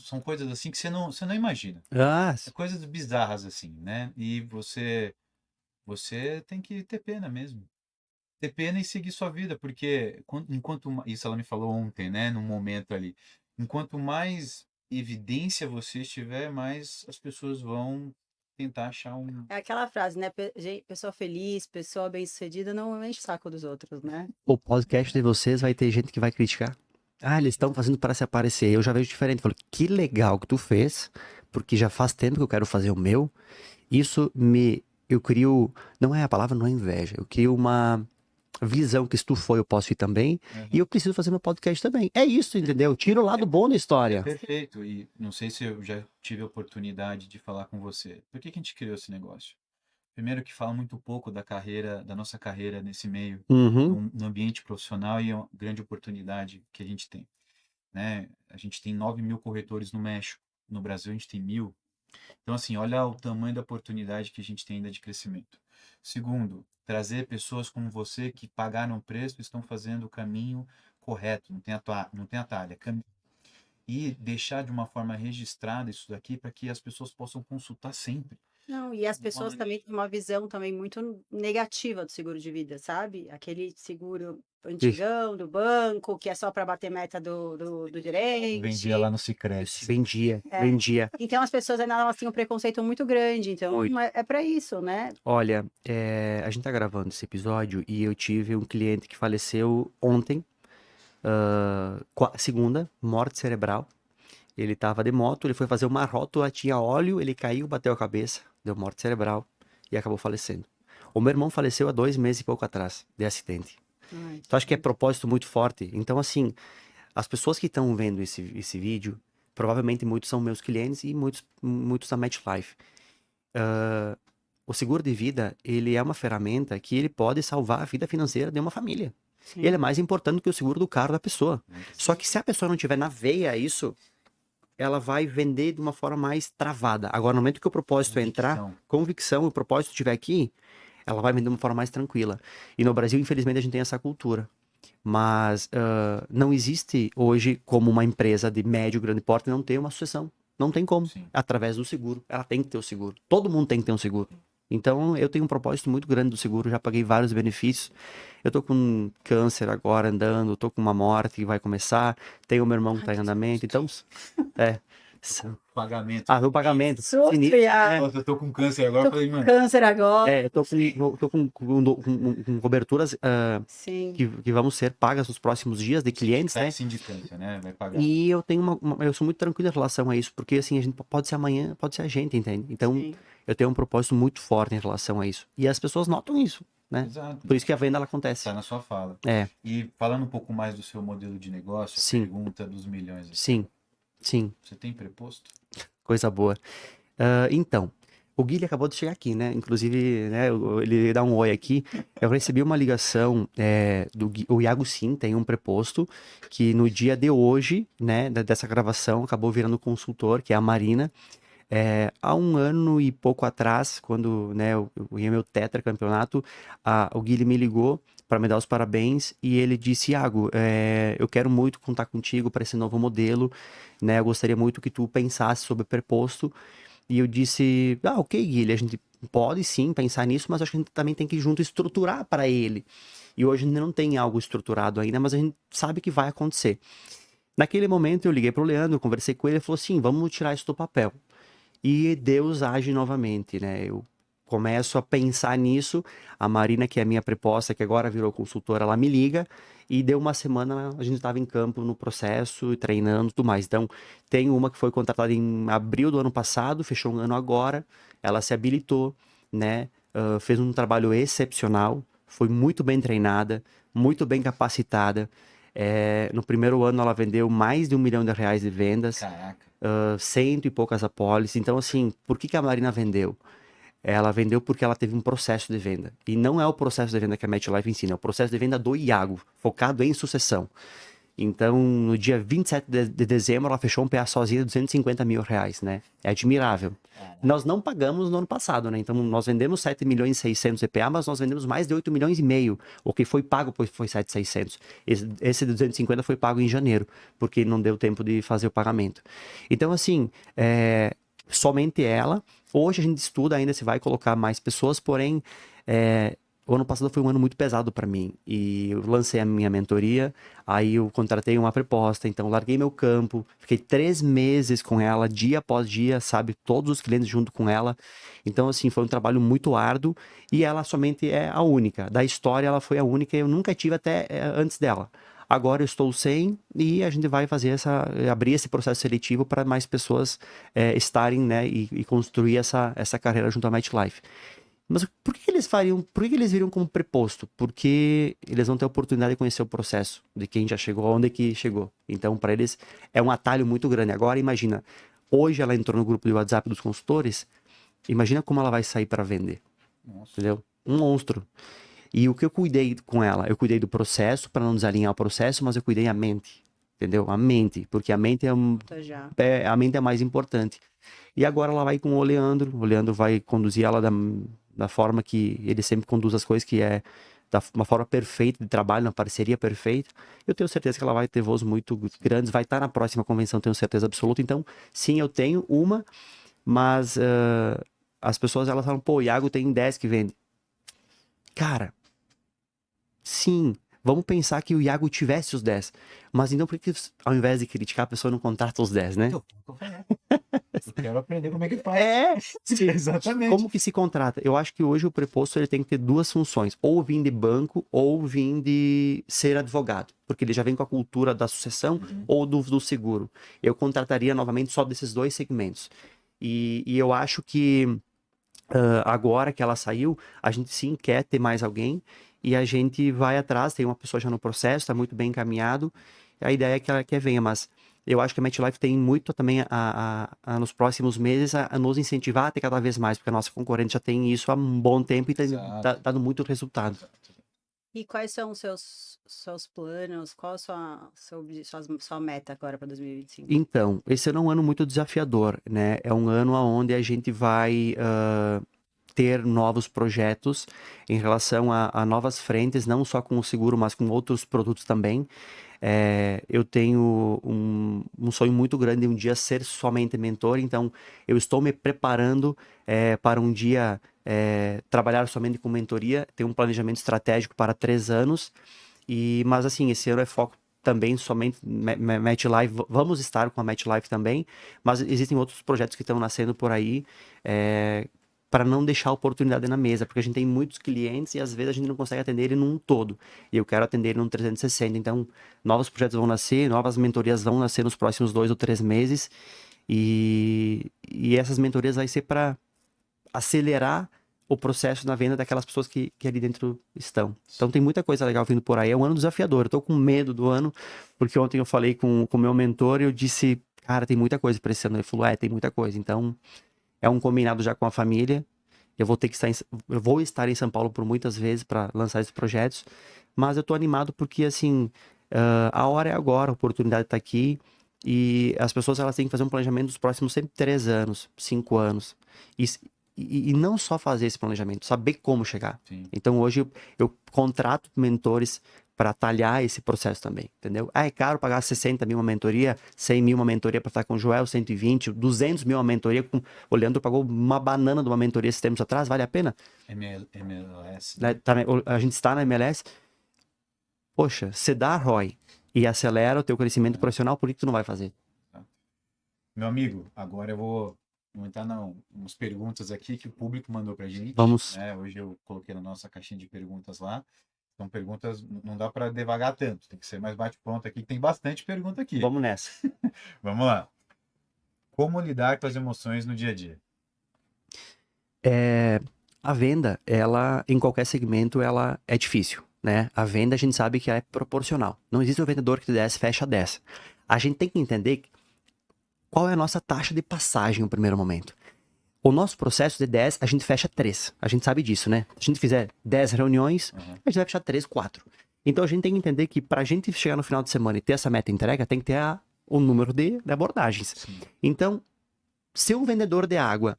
São coisas assim que você não imagina. Ah, É coisas bizarras assim, né? E você tem que ter pena mesmo. Ter pena e seguir sua vida, porque isso ela me falou ontem, né, num momento ali. Enquanto mais evidência você tiver, mais as pessoas vão tentar achar um. É aquela frase, né? Pessoa feliz, pessoa bem-sucedida não enche o saco dos outros, né? o podcast de vocês vai ter gente que vai criticar. Ah, eles estão fazendo para se aparecer. Eu já vejo diferente. Falo, que legal que tu fez, porque já faz tempo que eu quero fazer o meu. Isso me. Eu crio. Não é a palavra, não é inveja. Eu crio uma visão que se tu for, eu posso ir também. E eu preciso fazer meu podcast também. É isso, entendeu? Tira o lado bom da história. Perfeito. E não sei se eu já tive a oportunidade de falar com você. Por que a gente criou esse negócio? Primeiro que fala muito pouco da nossa carreira nesse meio, Uhum. no ambiente profissional e é uma grande oportunidade que a gente tem, né? A gente tem 9.000 corretores no México. No Brasil a gente tem 1.000. Então, assim, olha o tamanho da oportunidade que a gente tem ainda de crescimento. Segundo, trazer pessoas como você que pagaram o preço e estão fazendo o caminho correto, não tem atalho, e deixar de uma forma registrada isso daqui para que as pessoas possam consultar sempre. Não, e as De uma pessoas também maneira. têm uma visão também muito negativa do seguro de vida, sabe? Aquele seguro Isso. antigão do banco, que é só para bater meta do Vendia lá gerente. no Sicredi. Vendia, É. vendia. Então as pessoas ainda elas têm um preconceito muito grande. Então Muito. é para isso, né? Olha, a gente tá gravando esse episódio e eu tive um cliente que faleceu ontem, segunda, morte cerebral. Ele tava de moto, ele foi fazer uma rótula, tinha óleo, ele caiu, bateu a cabeça, deu morte cerebral e acabou falecendo. O meu irmão faleceu há 2 meses e pouco atrás, de acidente. Ai, Então acho que é propósito muito forte. Então, assim, as pessoas que estão vendo esse vídeo, provavelmente muitos são meus clientes e muitos da MetLife. O seguro de vida, ele é uma ferramenta que ele pode salvar a vida financeira de uma família. sim. Ele é mais importante que o seguro do carro da pessoa. Só que se a pessoa não tiver na veia isso, ela vai vender de uma forma mais travada. Agora, no momento que o propósito é entrar, convicção, o propósito estiver aqui, ela vai vender de uma forma mais tranquila. E no Brasil, infelizmente, a gente tem essa cultura. Mas não existe hoje como uma empresa de médio, grande porte não ter uma sucessão. Não tem como. Sim. Através do seguro. Ela tem que ter o seguro. Todo mundo tem que ter um seguro. Então, eu tenho um propósito muito grande do seguro. Já paguei vários benefícios. Eu tô com câncer agora andando. Tô com uma morte que vai começar. Tenho o meu irmão que tá em andamento. Então, é. Pagamento. Ah, o pagamento. Susto, Sinistro, Iago. né? Nossa, eu tô com câncer agora, eu falei, mano. Câncer agora. Eu tô com coberturas Sim. que vão ser pagas nos próximos dias de clientes, né? Sindicância, né? Vai pagar. E eu tenho eu sou muito tranquilo em relação a isso, porque assim, a gente pode ser amanhã, pode ser a gente, entende? Então, Sim. eu tenho um propósito muito forte em relação a isso. E as pessoas notam isso, né? Exato. Por isso que a venda ela acontece. Está na sua fala. É, E falando um pouco mais do seu modelo de negócio, a Sim. pergunta dos milhões. sim, Você tem preposto? coisa boa. Então, o Guilherme acabou de chegar aqui, né? Inclusive, né, ele dá um oi aqui. Eu recebi uma ligação o Iago Sim tem um preposto que no dia de hoje, né, dessa gravação, acabou virando consultor, que é a Marina. Há 1 ano e pouco atrás, quando né, eu ia meu tetracampeonato, o Guilherme me ligou para me dar os parabéns e ele disse, Iago, eu quero muito contar contigo para esse novo modelo, né? Eu gostaria muito que tu pensasse sobre o preposto. E eu disse, ok, Guilherme, a gente pode sim pensar nisso, mas acho que a gente também tem que junto estruturar para ele. E hoje ainda não tem algo estruturado ainda, mas a gente sabe que vai acontecer. Naquele momento eu liguei pro Leandro, conversei com ele, ele falou assim, vamos tirar isso do papel. E Deus age novamente, né? Eu começo a pensar nisso, a Marina, que é a minha preposta, que agora virou consultora, ela me liga, e deu uma semana, a gente estava em campo no processo, treinando e tudo mais. Então, tem uma que foi contratada em abril do ano passado, fechou um ano agora, ela se habilitou, né? Fez um trabalho excepcional, foi muito bem treinada, muito bem capacitada. No primeiro ano ela vendeu mais de R$ 1 milhão de vendas, Caraca. cento e poucas apólices. Então, assim, por que a Marina vendeu? Ela vendeu porque ela teve um processo de venda. E não é o processo de venda que a MetLife ensina, é o processo de venda do Iago, focado em sucessão. Então, no dia 27 de dezembro, ela fechou um PA sozinha de R$ 250 mil, né? É admirável. Nós não pagamos no ano passado, né? Então, nós vendemos 7 milhões e 600 EPA, mas nós vendemos mais de 8 milhões e meio. O que foi pago foi 7,600. Esse de 250 foi pago em janeiro, porque não deu tempo de fazer o pagamento. Então, assim, somente ela. Hoje a gente estuda ainda se vai colocar mais pessoas, porém, o ano passado foi um ano muito pesado para mim. E eu lancei a minha mentoria, aí eu contratei uma preposta, então larguei meu campo, fiquei 3 meses com ela, dia após dia, sabe? Todos os clientes junto com ela. Então, assim, foi um trabalho muito árduo e ela somente é a única. Da história, ela foi a única, eu nunca tive até antes dela. Agora eu estou sem e a gente vai fazer abrir esse processo seletivo para mais pessoas estarem, né, e construir essa carreira junto à MetLife. Mas por que eles fariam, por que eles viriam como preposto? Porque eles vão ter a oportunidade de conhecer o processo de quem já chegou, onde que chegou. Então, para eles, é um atalho muito grande. Agora, imagina, hoje ela entrou no grupo de WhatsApp dos consultores, imagina como ela vai sair para vender. Nossa. Entendeu? Um monstro. E o que eu cuidei com ela? Eu cuidei do processo, para não desalinhar o processo, mas eu cuidei a mente. Entendeu? A mente, porque a mente a mente é mais importante. E agora ela vai com o Leandro. O Leandro vai conduzir ela da forma que ele sempre conduz as coisas, que é uma forma perfeita de trabalho, uma parceria perfeita. Eu tenho certeza que ela vai ter voos muito grandes, vai estar na próxima convenção, tenho certeza absoluta. Então, sim, eu tenho uma, mas as pessoas elas falam, pô, o Iago tem 10 que vende. Cara, sim, vamos pensar que o Iago tivesse os 10. Mas então por que, ao invés de criticar, a pessoa não contrata os 10, né? Eu quero aprender como é que faz. Exatamente. Como que se contrata? Eu acho que hoje o preposto ele tem que ter duas funções. Ou vir de banco, ou vir de ser advogado. Porque ele já vem com a cultura da sucessão ou do seguro. Eu contrataria novamente só desses dois segmentos. E eu acho que agora que ela saiu, a gente sim quer ter mais alguém. E a gente vai atrás, tem uma pessoa já no processo, está muito bem encaminhado. A ideia é que ela venha, mas eu acho que a MetLife tem muito também nos próximos meses a nos incentivar a ter cada vez mais, porque a nossa concorrente já tem isso há um bom tempo e tem dado muito resultado. E quais são os seus planos? Qual a sua meta agora para 2025? Então, esse ano é um ano muito desafiador, né? É um ano onde a gente vai ter novos projetos em relação a novas frentes, não só com o seguro, mas com outros produtos também. Eu tenho um sonho muito grande de um dia ser somente mentor, então eu estou me preparando para um dia trabalhar somente com mentoria, ter um planejamento estratégico para 3 anos, mas assim, esse ano é foco também somente MetLife, vamos estar com a MetLife também, mas existem outros projetos que estão nascendo por aí, para não deixar a oportunidade na mesa, porque a gente tem muitos clientes e às vezes a gente não consegue atender ele num todo. E eu quero atender ele num 360. Então, novos projetos vão nascer, novas mentorias vão nascer nos próximos 2 ou 3 meses. E essas mentorias vai ser para acelerar o processo na venda daquelas pessoas que ali dentro estão. Então tem muita coisa legal vindo por aí. É um ano desafiador. Eu tô com medo do ano, porque ontem eu falei com o meu mentor e eu disse, cara, tem muita coisa para esse ano. Ele falou, tem muita coisa. Então, é um combinado já com a família. Eu vou estar em São Paulo por muitas vezes para lançar esses projetos, mas eu tô animado porque, assim, a hora é agora, a oportunidade está aqui e as pessoas elas têm que fazer um planejamento dos próximos sempre 3 anos, 5 anos. E não só fazer esse planejamento, saber como chegar. Sim. Então, hoje eu contrato mentores para talhar esse processo também, entendeu? É caro pagar 60 mil uma mentoria, 100 mil uma mentoria para estar com o Joel, 120, 200 mil uma mentoria. O Leandro pagou uma banana de uma mentoria esses tempos atrás, vale a pena? MLS. Né? A gente está na MLS. Poxa, você dá ROI e acelera o teu crescimento profissional, por que tu não vai fazer? Meu amigo, agora eu vou entrar umas perguntas aqui que o público mandou pra gente. Vamos. Né? Hoje eu coloquei na nossa caixinha de perguntas lá. São perguntas, não dá para devagar tanto, tem que ser mais bate-pronto aqui, tem bastante pergunta aqui. Vamos nessa. Vamos lá. Como lidar com as emoções no dia a dia? A venda, ela, em qualquer segmento, ela é difícil, né? A venda, a gente sabe que é proporcional. Não existe um vendedor que 10 fecha 10. A gente tem que entender qual é a nossa taxa de passagem no primeiro momento. O nosso processo de 10, a gente fecha 3. A gente sabe disso, né? Se a gente fizer 10 reuniões, a gente vai fechar 3, 4. Então, a gente tem que entender que para a gente chegar no final de semana e ter essa meta entrega, tem que ter o número de abordagens. Sim. Então, se um vendedor de água,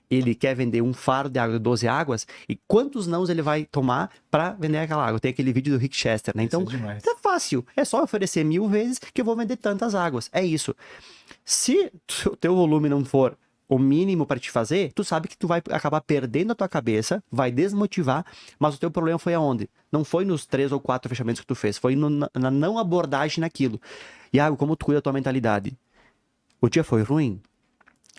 ele quer vender um fardo de água de 12 águas, e quantos nãos ele vai tomar para vender aquela água? Tem aquele vídeo do Rick Chester, né? Então, Isso é demais. é fácil. É só oferecer 1000 vezes que eu vou vender tantas águas. É isso. Se o teu volume não for o mínimo para te fazer, tu sabe que tu vai acabar perdendo a tua cabeça, vai desmotivar, mas o teu problema foi aonde? Não foi nos 3 ou 4 fechamentos que tu fez, foi na não abordagem naquilo. Iago, como tu cuida da tua mentalidade? O dia foi ruim?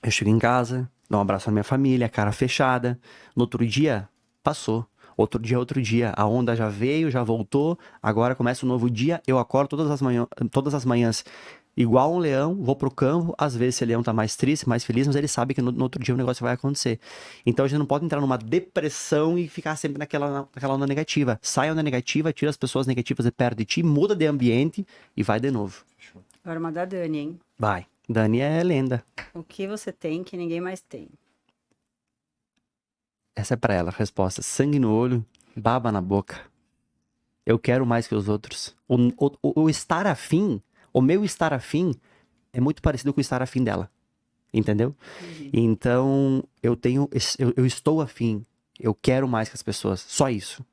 Eu chego em casa, dou um abraço na minha família, cara fechada. No outro dia, passou. Outro dia, a onda já veio, já voltou. Agora começa um novo dia. Eu acordo todas as manhãs igual um leão, vou pro campo. Às vezes esse leão tá mais triste, mais feliz, mas ele sabe que no outro dia o negócio vai acontecer. Então a gente não pode entrar numa depressão e ficar sempre naquela onda negativa. Sai a onda negativa, tira as pessoas negativas de perto de ti, muda de ambiente e vai de novo. Agora uma da Dani, hein? Vai. Dani é lenda. O que você tem que ninguém mais tem? Essa é pra ela, a resposta. Sangue no olho, baba na boca. Eu quero mais que os outros. O estar afim, o meu estar afim é muito parecido com o estar afim dela. Entendeu? Então, eu estou afim. Eu quero mais que as pessoas. Só isso.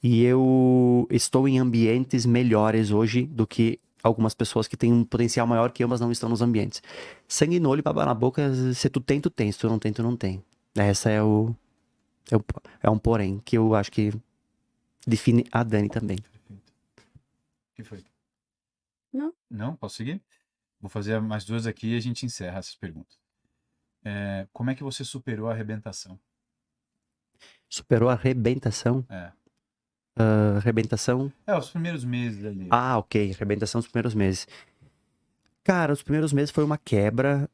E eu estou em ambientes melhores hoje do que algumas pessoas que têm um potencial maior que eu, mas não estão nos ambientes. Sangue no olho e baba na boca, se tu tem, tu tem. Se tu não tem, tu não tem. Essa é um porém que eu acho que define a Dani também. Perfeito. O que foi? Não. Não? Posso seguir? Vou fazer mais 2 aqui e a gente encerra essas perguntas. Como é que você superou a arrebentação? Superou a arrebentação? Arrebentação? Os primeiros meses ali. Ah, ok. Arrebentação dos primeiros meses. Cara, os primeiros meses foi uma quebra.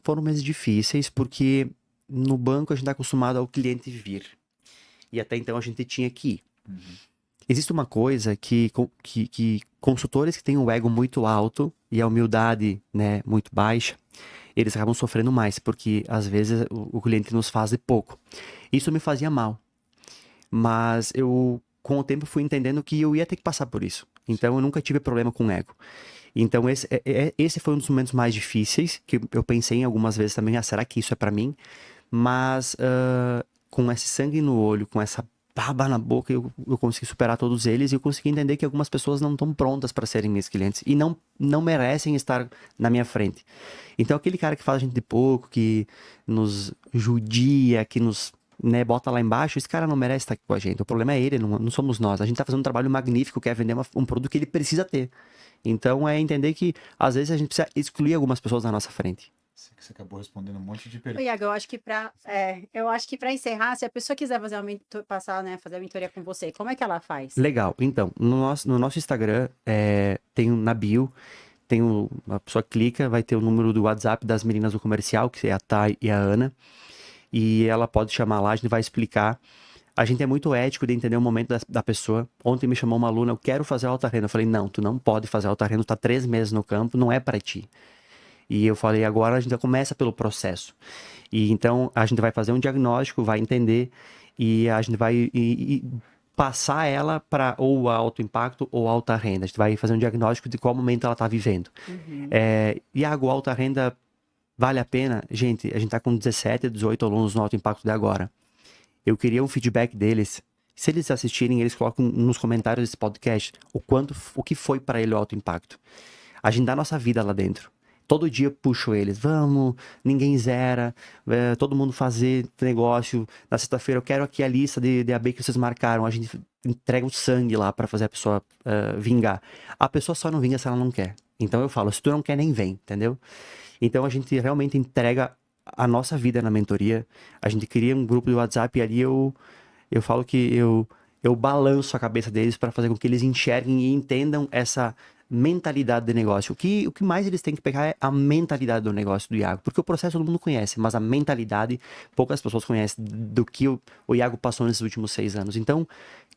Foram meses difíceis, porque no banco a gente está acostumado ao cliente vir. E até então a gente tinha que ir. Existe uma coisa que consultores que têm um ego muito alto e a humildade, né, muito baixa, eles acabam sofrendo mais, porque às vezes o cliente nos faz de pouco. Isso me fazia mal. Mas eu, com o tempo, fui entendendo que eu ia ter que passar por isso. Então eu nunca tive problema com ego. Então esse foi um dos momentos mais difíceis, que eu pensei em algumas vezes também, será que isso é pra mim? Mas com esse sangue no olho, com essa baba na boca, eu consegui superar todos eles e eu consegui entender que algumas pessoas não estão prontas para serem meus clientes e não merecem estar na minha frente. Então aquele cara que fala a gente de pouco, que nos judia, que nos, né, bota lá embaixo, esse cara não merece estar aqui com a gente. O problema é ele, não somos nós. A gente tá fazendo um trabalho magnífico, que é vender um produto que ele precisa ter. Então é entender que às vezes a gente precisa excluir algumas pessoas da nossa frente. Você acabou respondendo um monte de Ô, perguntas. Iago, eu acho que para encerrar, se a pessoa quiser fazer fazer a mentoria com você, como é que ela faz? Legal. Então, no nosso Instagram, tem na bio, a pessoa clica, vai ter o número do WhatsApp das meninas do comercial, que é a Thay e a Ana, e ela pode chamar lá, a gente vai explicar. A gente é muito ético de entender o momento da pessoa. Ontem me chamou uma aluna, eu quero fazer alta renda. Eu falei, não, tu não pode fazer alta renda, tu tá 3 meses no campo, não é para ti. E eu falei, agora a gente já começa pelo processo. E então a gente vai fazer um diagnóstico, vai entender e a gente vai passar ela para ou alto impacto ou alta renda. A gente vai fazer um diagnóstico de qual momento ela está vivendo. Iago, alta renda vale a pena? Gente, a gente está com 17, 18 alunos no alto impacto de agora. Eu queria um feedback deles. Se eles assistirem, eles colocam nos comentários desse podcast o que foi para ele o alto impacto. A gente dá nossa vida lá dentro. Todo dia eu puxo eles, vamos, ninguém zera, todo mundo fazer negócio. Na sexta-feira eu quero aqui a lista de AB que vocês marcaram. A gente entrega o sangue lá para fazer a pessoa vingar. A pessoa só não vinga se ela não quer. Então eu falo, se tu não quer, nem vem, entendeu? Então a gente realmente entrega a nossa vida na mentoria. A gente cria um grupo de WhatsApp e ali eu falo que eu balanço a cabeça deles para fazer com que eles enxerguem e entendam essa mentalidade de negócio. O que mais eles têm que pegar é a mentalidade do negócio do Iago, porque o processo todo mundo conhece, mas a mentalidade poucas pessoas conhecem do que o Iago passou nesses últimos 6 anos. Então,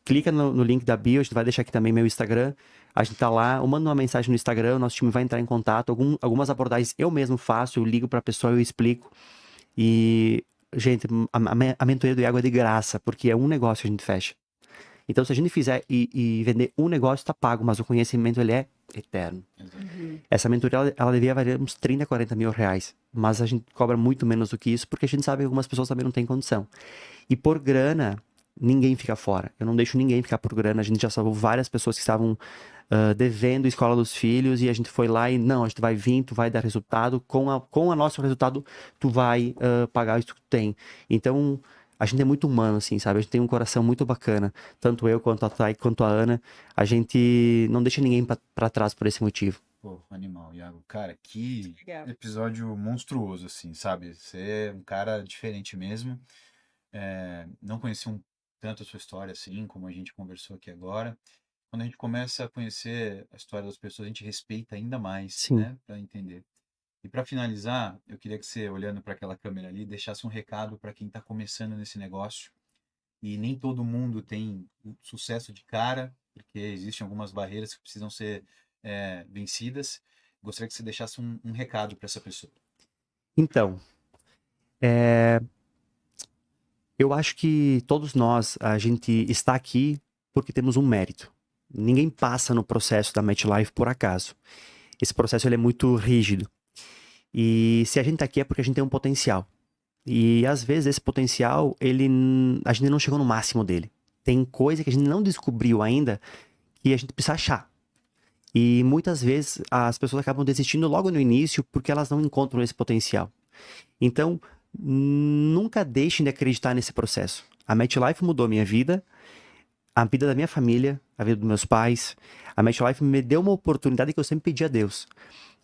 clica no link da bio, a gente vai deixar aqui também meu Instagram, a gente tá lá, eu mando uma mensagem no Instagram, o nosso time vai entrar em contato, algumas abordagens eu mesmo faço, eu ligo pra pessoa, eu explico, e, gente, a mentoria do Iago é de graça, porque é um negócio que a gente fecha. Então, se a gente fizer e vender um negócio, tá pago, mas o conhecimento, ele é eterno. Uhum. Essa mentoria, ela devia valer uns 30, 40 mil reais, mas a gente cobra muito menos do que isso, porque a gente sabe que algumas pessoas também não têm condição. E por grana, ninguém fica fora. Eu não deixo ninguém ficar por grana. A gente já salvou várias pessoas que estavam devendo escola dos filhos e a gente foi lá e não, a gente vai vir, tu vai dar resultado. Com a nosso resultado, tu vai pagar isso que tu tem. Então, a gente é muito humano, assim, sabe? A gente tem um coração muito bacana. Tanto eu, quanto a Thay, quanto a Ana. A gente não deixa ninguém pra trás por esse motivo. Pô, animal, Iago. Cara, que Legal. episódio monstruoso, assim, sabe? Você é um cara diferente mesmo. Não conheci tanto a sua história assim, como a gente conversou aqui agora. Quando a gente começa a conhecer a história das pessoas, a gente respeita ainda mais, Sim. né? Para entender. E para finalizar, eu queria que você, olhando para aquela câmera ali, deixasse um recado para quem está começando nesse negócio. E nem todo mundo tem o sucesso de cara, porque existem algumas barreiras que precisam ser vencidas. Gostaria que você deixasse um recado para essa pessoa. Então, eu acho que todos nós, a gente está aqui porque temos um mérito. Ninguém passa no processo da MetLife por acaso. Esse processo ele é muito rígido. E se a gente está aqui é porque a gente tem um potencial. E às vezes esse potencial, a gente não chegou no máximo dele. Tem coisa que a gente não descobriu ainda que a gente precisa achar. E muitas vezes as pessoas acabam desistindo logo no início porque elas não encontram esse potencial. Então, nunca deixem de acreditar nesse processo. A MetLife mudou a minha vida, a vida da minha família, a vida dos meus pais. A MetLife me deu uma oportunidade que eu sempre pedi a Deus.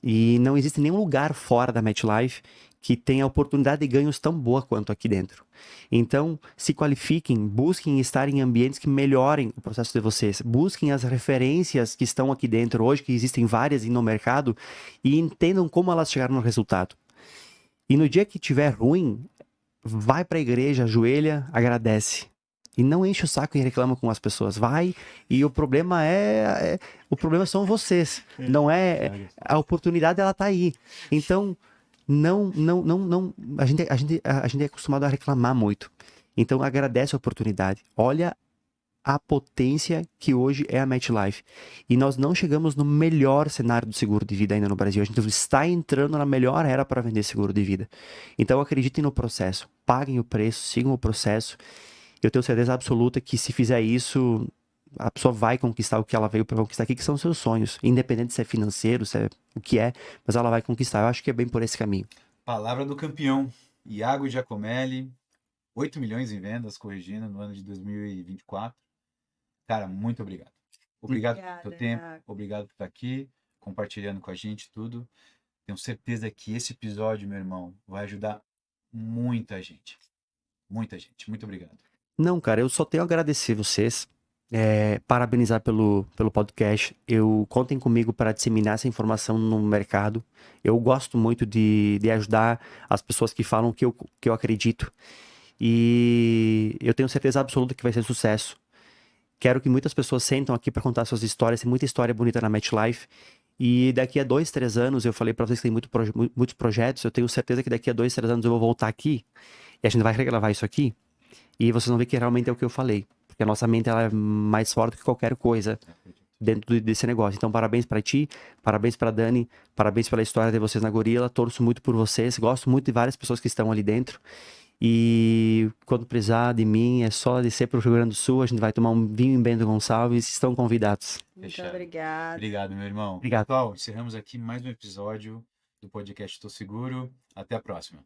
E não existe nenhum lugar fora da MetLife que tenha oportunidade de ganhos tão boa quanto aqui dentro. Então, se qualifiquem, busquem estar em ambientes que melhorem o processo de vocês. Busquem as referências que estão aqui dentro hoje, que existem várias no mercado, e entendam como elas chegaram no resultado. E no dia que tiver ruim, vai para a igreja, ajoelha, agradece. E não enche o saco e reclama com as pessoas. Vai, e o problema o problema são vocês. Não é a oportunidade, ela tá aí. Então, não, a gente é acostumado a reclamar muito. Então, agradece a oportunidade. Olha a potência que hoje é a MetLife. E nós não chegamos no melhor cenário do seguro de vida ainda no Brasil. A gente está entrando na melhor era para vender seguro de vida. Então acreditem no processo, paguem o preço, sigam o processo. Eu tenho certeza absoluta que se fizer isso, a pessoa vai conquistar o que ela veio para conquistar aqui, que são seus sonhos. Independente se é financeiro, se é o que é, mas ela vai conquistar. Eu acho que é bem por esse caminho. Palavra do campeão, Iago Giacomelli, 8 milhões em vendas, corrigindo, no ano de 2024. Cara, muito obrigado. Obrigado pelo teu tempo, obrigado por estar aqui, compartilhando com a gente tudo. Tenho certeza que esse episódio, meu irmão, vai ajudar muita gente. Muita gente. Muito obrigado. Não, cara, eu só tenho a agradecer vocês, parabenizar pelo podcast. Contem comigo para disseminar essa informação no mercado. Eu gosto muito de ajudar as pessoas que falam que eu acredito. E eu tenho certeza absoluta que vai ser sucesso. Quero que muitas pessoas sentam aqui para contar suas histórias. Tem muita história bonita na MetLife. E daqui a 2, 3 anos, eu falei para vocês que tem muitos projetos. Eu tenho certeza que daqui a 2, 3 anos eu vou voltar aqui e a gente vai regravar isso aqui. E vocês vão ver que realmente é o que eu falei. Porque a nossa mente ela é mais forte que qualquer coisa dentro desse negócio. Então, parabéns para ti, parabéns para Dani, parabéns pela história de vocês na Gorila. Torço muito por vocês. Gosto muito de várias pessoas que estão ali dentro. E quando precisar de mim, é só descer para o Rio Grande do Sul. A gente vai tomar um vinho em Bento Gonçalves. Estão convidados. Muito Fechado. obrigada. Obrigado, meu irmão. Obrigado. Pessoal, encerramos aqui mais um episódio do podcast Tô Seguro. Até a próxima.